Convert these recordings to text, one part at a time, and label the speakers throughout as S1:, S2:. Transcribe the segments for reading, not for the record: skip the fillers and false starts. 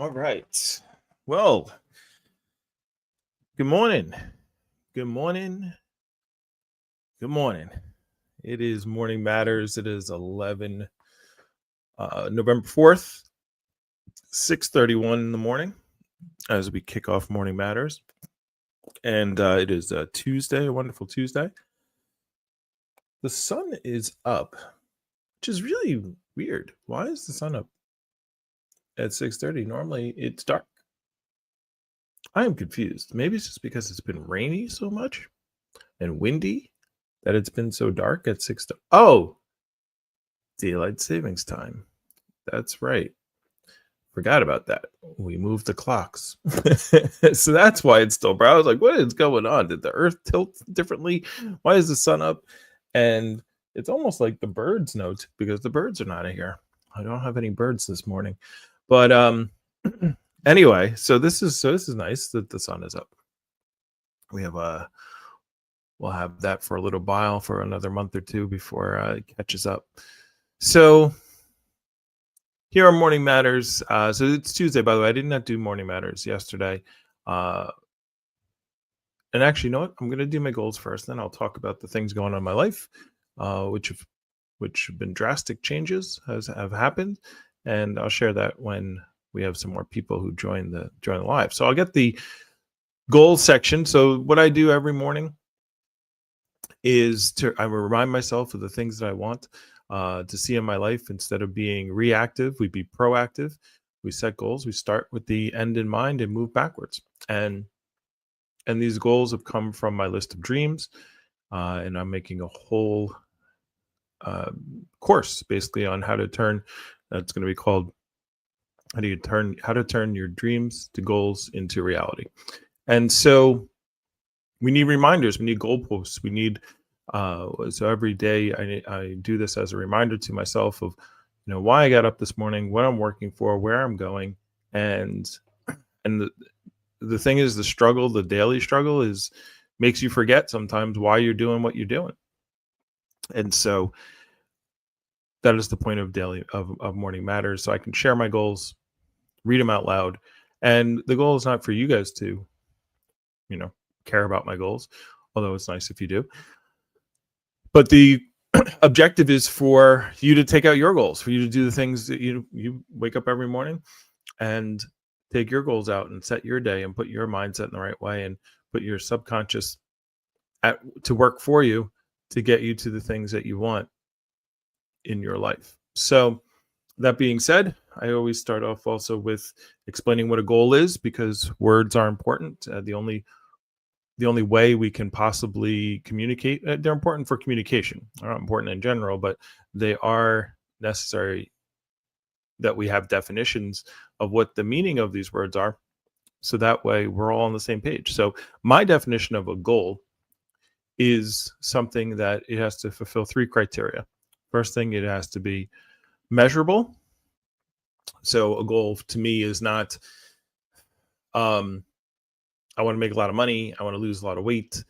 S1: All right. Well, good morning. Good morning. Good morning. It is Morning Matters. It is 11 November 4th, 6:31 in the morning as we kick off Morning Matters. And it is a Tuesday, a wonderful Tuesday. The sun is up, which is really weird. Why is the sun up at 6:30? Normally it's dark. I am confused. Maybe it's just because it's been rainy so much and windy that it's been so dark at 6. Oh, daylight savings time. That's right. Forgot about that. We moved the clocks. So that's why it's still brown. I was like, what is going on? Did the earth tilt differently? Why is the sun up? And it's almost like the birds know because the birds are not here. I don't have any birds this morning. But anyway, so this is nice that the sun is up. We have we'll have that for a little while, for another month or two before it catches up. So here are Morning Matters. So it's Tuesday, by the way. I did not do Morning Matters yesterday. And actually, you know what? I'm going to do my goals first. Then I'll talk about the things going on in my life, which have been drastic changes have happened. And I'll share that when we have some more people who join the live. So I'll get the goals section. So what I do every morning is I will remind myself of the things that I want to see in my life. Instead of being reactive, we be proactive. We set goals. We start with the end in mind and move backwards. And these goals have come from my list of dreams. And I'm making a whole course basically on how to turn. That's going to be called how to turn your dreams to goals into reality. And so we need reminders. We need goalposts. We need so every day I do this as a reminder to myself of, why I got up this morning, what I'm working for, where I'm going, and the thing is, the daily struggle makes you forget sometimes why you're doing what you're doing. And so that is the point of Morning Matters. So I can share my goals, read them out loud, and the goal is not for you guys to, care about my goals, although it's nice if you do. But the objective is for you to take out your goals, for you to do the things that you wake up every morning and take your goals out and set your day and put your mindset in the right way and put your subconscious to work for you to get you to the things that you want in your life. So that being said, I always start off also with explaining what a goal is, because words are important. The only way we can possibly communicate, they're important for communication. They're not important in general, but they are necessary that we have definitions of what the meaning of these words are. So that way we're all on the same page. So my definition of a goal is something that it has to fulfill 3 criteria. First thing, it has to be measurable. So a goal to me is not, I want to make a lot of money. I want to lose a lot of weight.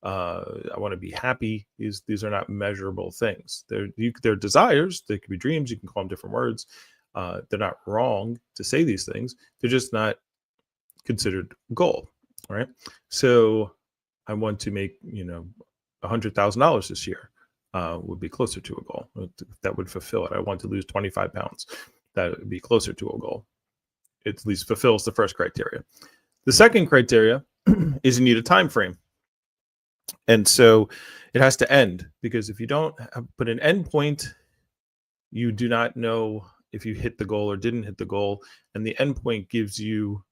S1: I want to be happy. These are not measurable things. They're desires. They could be dreams. You can call them different words. They're not wrong to say these things. They're just not considered a goal, right? So I want to make, $100,000 this year. Would be closer to a goal. That would fulfill it. I want to lose 25 pounds. That would be closer to a goal. It at least fulfills the first criteria. The second criteria is you need a time frame. And so it has to end, because if you don't put an end point, you do not know if you hit the goal or didn't hit the goal. And the end point gives you,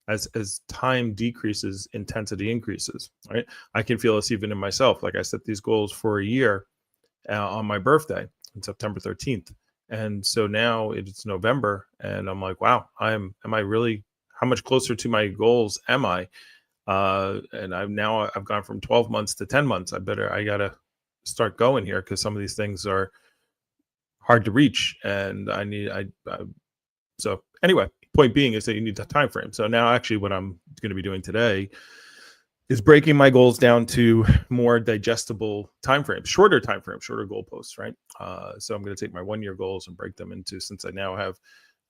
S1: as time decreases, intensity increases, right? I can feel this even in myself. Like I set these goals for a year on my birthday on September 13th. And so now it's November and I'm like, wow, am I really, how much closer to my goals am I? And I've gone from 12 months to 10 months. I gotta start going here, because some of these things are hard to reach. And so anyway, point being is that you need a time frame. So now actually what I'm going to be doing today is breaking my goals down to more digestible timeframes, shorter goalposts, right? So I'm going to take my 1-year goals and break them into, since I now have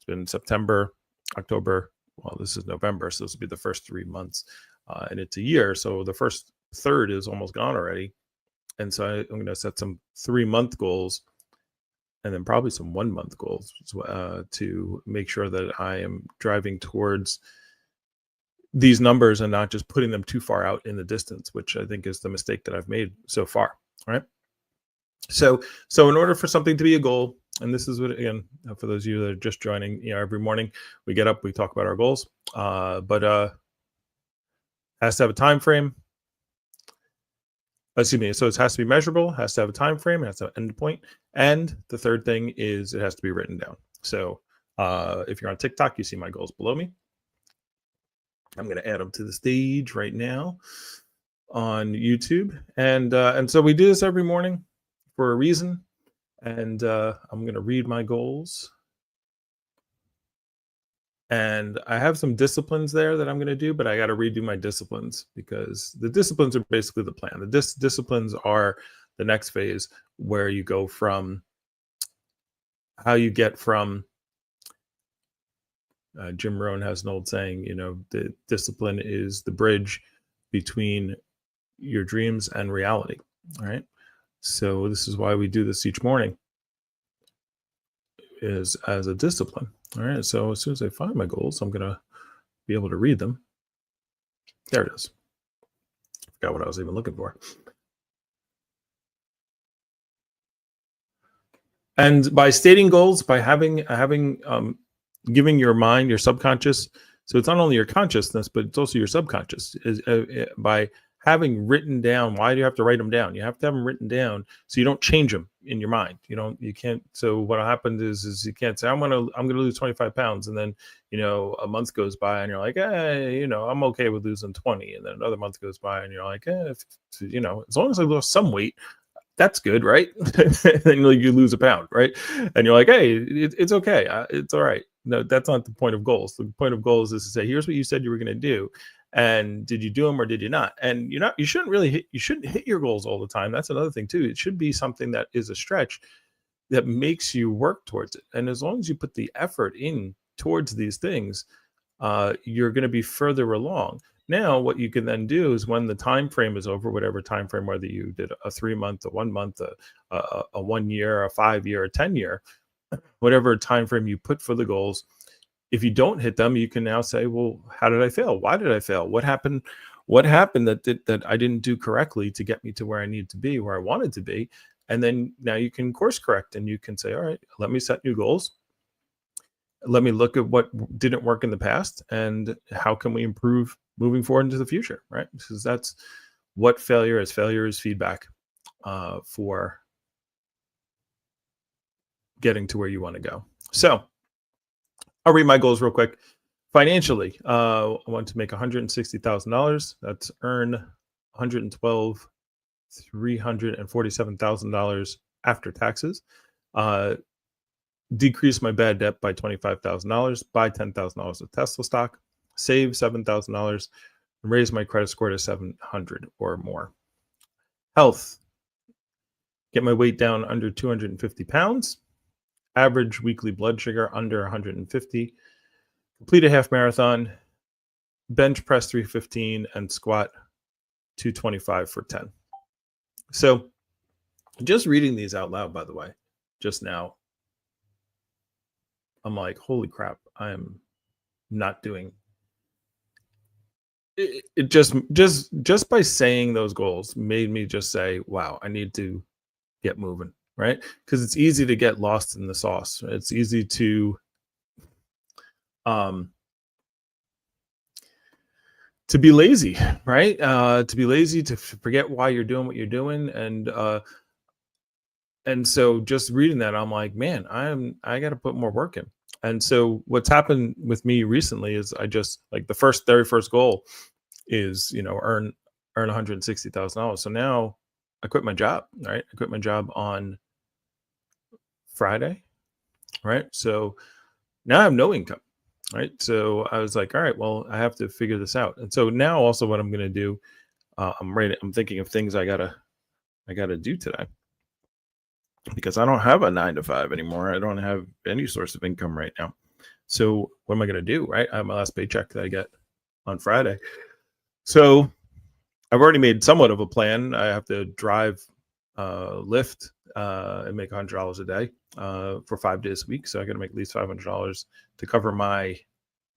S1: It's been September, October. Well, this is November, so this will be the first 3 months, and it's a year. So the first third is almost gone already. And so I'm going to set some 3-month goals and then probably some 1-month goals to make sure that I am driving towards these numbers and not just putting them too far out in the distance, which I think is the mistake that I've made so far. Right. So in order for something to be a goal, and this is what, again, for those of you that are just joining, every morning we get up, we talk about our goals, but has to have a time frame. Excuse me. So it has to be measurable, has to have a time frame, it has to have an end point. And the third thing is it has to be written down. So if you're on TikTok, you see my goals below me. I'm going to add them to the stage right now on YouTube. And so we do this every morning for a reason. And I'm going to read my goals. And I have some disciplines there that I'm going to do, but I got to redo my disciplines because the disciplines are basically the plan. The disciplines are the next phase where you go from how you get from Jim Rohn has an old saying, the discipline is the bridge between your dreams and reality. All right. So this is why we do this each morning, is as a discipline. All right. So as soon as I find my goals, I'm going to be able to read them. There it is. Forgot what I was even looking for. And by stating goals, by having giving your mind, your subconscious, so it's not only your consciousness, but it's also your subconscious, is by having written down. Why do you have to write them down? You have to have them written down so you don't change them in your mind. You can't. So what happened is you can't say, I'm gonna lose 25 pounds, and then a month goes by and you're like, I'm okay with losing 20, and then another month goes by and you're like, as long as I lost some weight, that's good, right? Then you lose a pound, right? And you're like, hey, it's okay, it's all right. No, that's not the point of goals. The point of goals is to say, here's what you said you were going to do, and did you do them or did you not? And you shouldn't hit your goals all the time. That's another thing too. It should be something that is a stretch that makes you work towards it. And as long as you put the effort in towards these things, you're going to be further along. Now, what you can then do is when the time frame is over, whatever time frame, whether you did a 3-month, a 1 month, a 1 year, a 5 year, a 10 year, whatever time frame you put for the goals, if you don't hit them, you can now say, well, how did I fail? Why did I fail? What happened? What happened that I didn't do correctly to get me to where I need to be, where I wanted to be? And then now you can course correct and you can say, all right, let me set new goals. Let me look at what didn't work in the past and how can we improve moving forward into the future, right? Because that's what failure is. Failure is feedback for getting to where you want to go. So I'll read my goals real quick. Financially, I want to make $160,000. That's earn $347,000 after taxes. Decrease my bad debt by $25,000, buy $10,000 of Tesla stock, save $7,000, and raise my credit score to 700 or more. Health, get my weight down under 250 pounds, average weekly blood sugar under 150, complete a half marathon, bench press 315, and squat 225 for 10. So just reading these out loud, by the way, just now, I'm like, holy crap, I am not doing it. It just by saying those goals made me just say, wow, I need to get moving, right? Because it's easy to get lost in the sauce. It's easy to be lazy, right? To be lazy, to forget why you're doing what you're doing. And so just reading that, I'm like, man, I got to put more work in. And so what's happened with me recently is I just, like, the very first goal is, earn $160,000. So now I quit my job, right? I quit my job on Friday, right? So now I have no income, right? So I was like, all right, well, I have to figure this out. And so now also what I'm going to do, I'm thinking of things I gotta do today, because I don't have a 9 to 5 anymore. I don't have any source of income right now. So what am I going to do? Right. I have my last paycheck that I get on Friday. So I've already made somewhat of a plan. I have to drive, Lyft, and make $100 a day, for 5 days a week. So I got to make at least $500 to cover my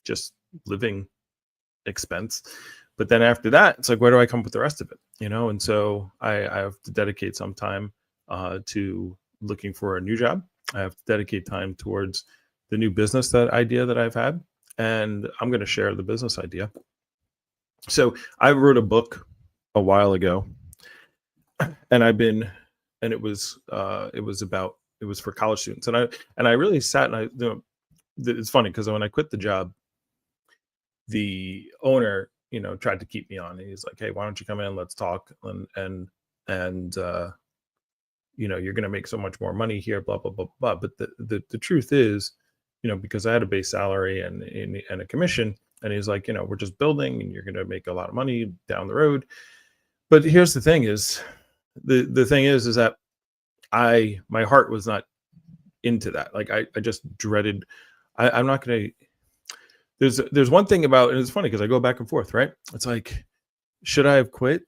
S1: just living expense. But then after that, it's like, where do I come up with the rest of it? And so I have to dedicate some time, to looking for a new job. I have to dedicate time towards the new business that idea that I've had, and I'm going to share the business idea. So I wrote a book a while ago, and it was about, it was for college students, and I really sat, and it's funny because when I quit the job, the owner, tried to keep me on. He's like, "Hey, why don't you come in? Let's talk, and you're going to make so much more money here, blah blah blah blah." But the truth is, because I had a base salary and a commission, and he's like, "We're just building, and you're going to make a lot of money down the road." But here's the thing: the thing is that my heart was not into that. Like I just dreaded. I'm not going to. There's one thing about, and it's funny because I go back and forth, right? It's like, should I have quit?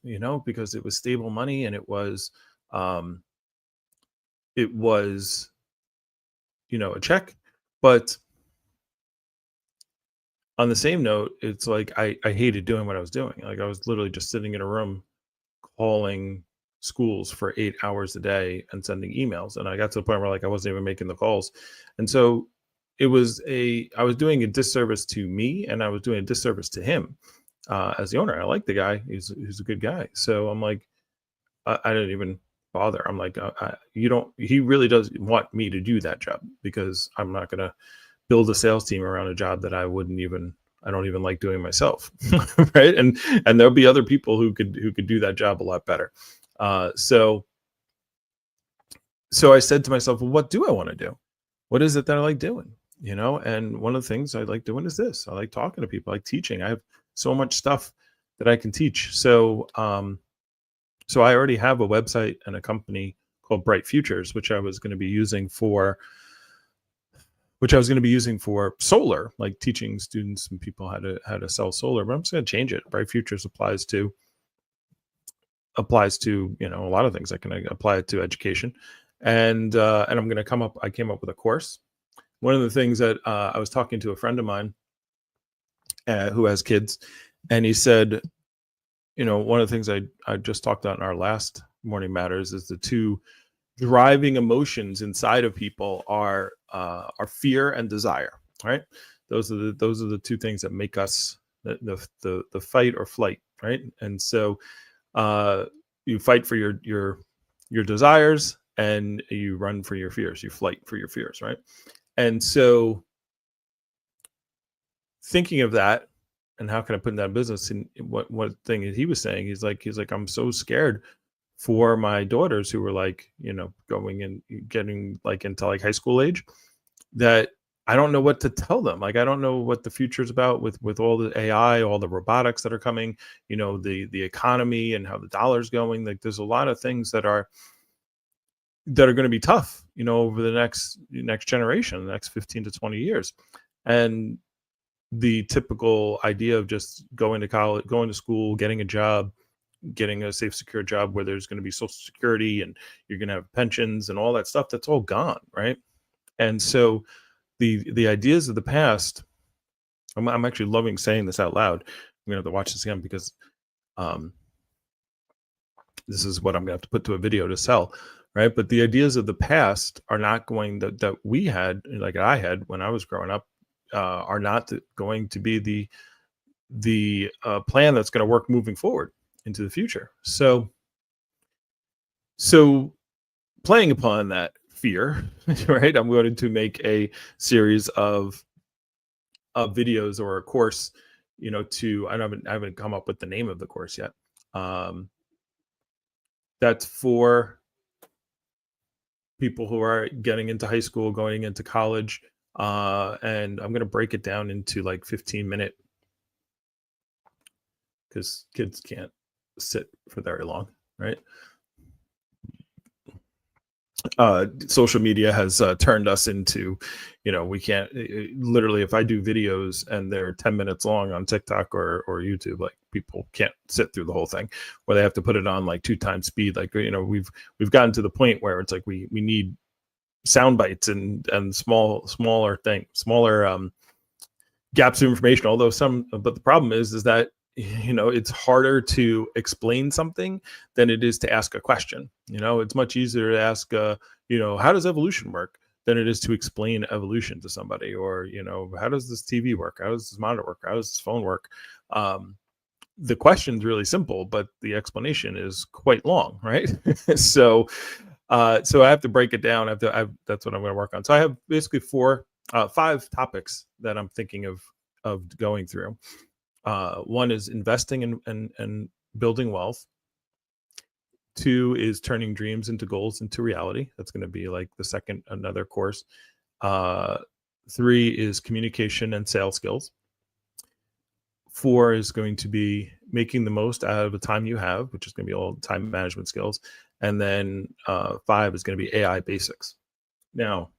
S1: Because it was stable money, and um, it was, a check. But on the same note, it's like I hated doing what I was doing. Like I was literally just sitting in a room calling schools for 8 hours a day and sending emails. And I got to the point where like I wasn't even making the calls. And so I was doing a disservice to me, and I was doing a disservice to him, as the owner. I like the guy. He's a good guy. So I'm like, I didn't even bother. I'm like, he really does want me to do that job, because I'm not going to build a sales team around a job that I don't even like doing myself. Right. And there'll be other people who could do that job a lot better. So I said to myself, well, what do I want to do? What is it that I like doing? And one of the things I like doing is this. I like talking to people, I like teaching. I have so much stuff that I can teach. So I already have a website and a company called Bright Futures, which I was going to be using for solar, like teaching students and people how to sell solar. But I'm just going to change it. Bright Futures applies to a lot of things. I can apply it to education, and I'm going to I came up with a course. One of the things that, I was talking to a friend of mine, who has kids, and he said, one of the things I just talked about in our last Morning Matters is the two driving emotions inside of people are fear and desire. Right? Those are the two things that make us the fight or flight. Right? And so, you fight for your desires, and you run for your fears. You flight for your fears. Right? And so, thinking of that, and how can I put in that business? And what thing he was saying, he's like, I'm so scared for my daughters who were like, going and getting like into like high school age, that I don't know what to tell them. Like I don't know what the future is about with all the AI, all the robotics that are coming, the economy and how the dollar's going. Like there's a lot of things that are going to be tough, over the next generation, the next 15 to 20 years. And the typical idea of just going to college, going to school, getting a job, getting a safe, secure job where there's going to be Social Security and you're going to have pensions and all that stuff, that's all gone, right? And so the ideas of the past, I'm actually loving saying this out loud. I'm going to have to watch this again because this is what I'm going to have to put to a video to sell, right? But the ideas of the past are not going that we had, like I had when I was growing up, are not going to be the plan that's going to work moving forward into the future. So playing upon that fear, right? I'm going to make a series of videos or a course, I haven't come up with the name of the course yet. That's for people who are getting into high school, going into college, and I'm going to break it down into like 15-minute, because kids can't sit for very long, right? social media has turned us into, we can't literally, if I do videos and they're 10 minutes long on TikTok or YouTube, like people can't sit through the whole thing, or they have to put it on like 2 times speed. Like, we've gotten to the point where it's like we need sound bites and smaller gaps of information, although but the problem is that it's harder to explain something than it is to ask a question. It's much easier to ask how does evolution work than it is to explain evolution to somebody, or how does this TV work, how does this monitor work, how does this phone work. The question's really simple, but the explanation is quite long, right? So I have to break it down. That's what I'm going to work on. So I have basically 5 topics that I'm thinking of going through. One is investing and building wealth. 2 is turning dreams into goals into reality. That's going to be like another course. 3 is communication and sales skills. 4 is going to be making the most out of the time you have, which is going to be all time management skills. And then 5 is going to be AI basics. Now,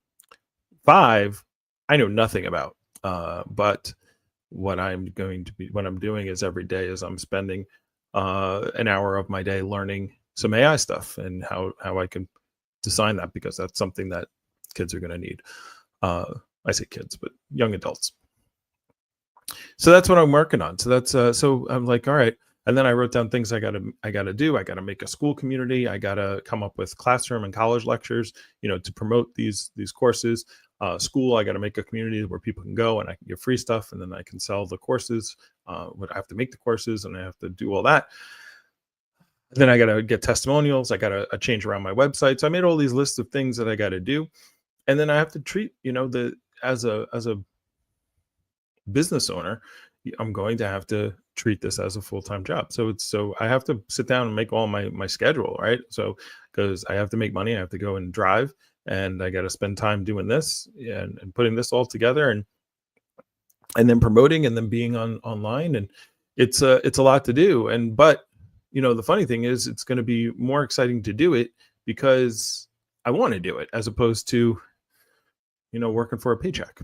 S1: 5, I know nothing about, but what I'm doing is every day is I'm spending an hour of my day learning some AI stuff and how I can design that, because that's something that kids are going to need. I say kids, but young adults. So that's what I'm working on. So that's so I'm like, all right. And then I wrote down things I gotta do. I gotta make a school community. I gotta come up with classroom and college lectures, to promote these courses. School, I gotta make a community where people can go and I can give free stuff, and then I can sell the courses. I have to make the courses and I have to do all that. Then I gotta get testimonials. I gotta change around my website. So I made all these lists of things that I gotta do, and then I have to treat as a business owner, I'm going to have to treat this as a full-time job. So I have to sit down and make all my schedule, right? So because I have to make money, I have to go and drive, and I got to spend time doing this and putting this all together, and then promoting, and then being online, and it's a lot to do. But the funny thing is, it's going to be more exciting to do it because I want to do it, as opposed to working for a paycheck.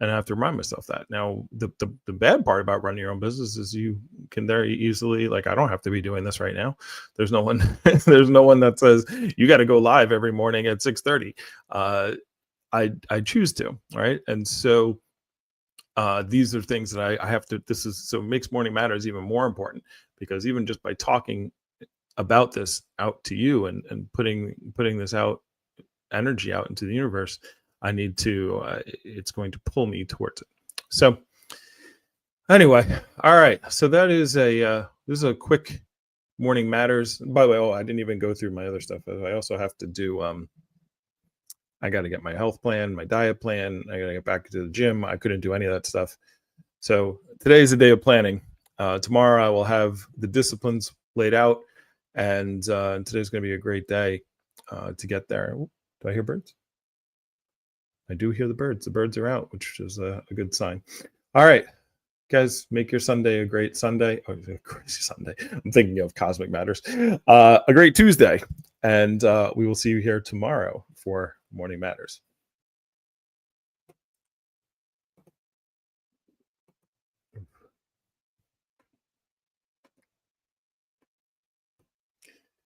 S1: And I have to remind myself that. Now, the bad part about running your own business is you can very easily, like, I don't have to be doing this right now. There's no one there's no one that says you got to go live every morning at 6:30. I choose to, right? And so these are things that I have to, so it makes Morning Matters even more important, because even just by talking about this out to you and putting this energy out into the universe, I need to, it's going to pull me towards it. So anyway, all right. So that is this is a quick Morning Matters. By the way, I didn't even go through my other stuff. I also have to do, I got to get my health plan, my diet plan. I got to get back to the gym. I couldn't do any of that stuff. So today is the day of planning. Tomorrow I will have the disciplines laid out, and today's going to be a great day to get there. Ooh, do I hear birds? I do hear the birds. The birds are out, which is a good sign. All right, guys, make your Sunday a great Sunday. Oh, a crazy Sunday. I'm thinking of Cosmic Matters. A great Tuesday. And we will see you here tomorrow for Morning Matters.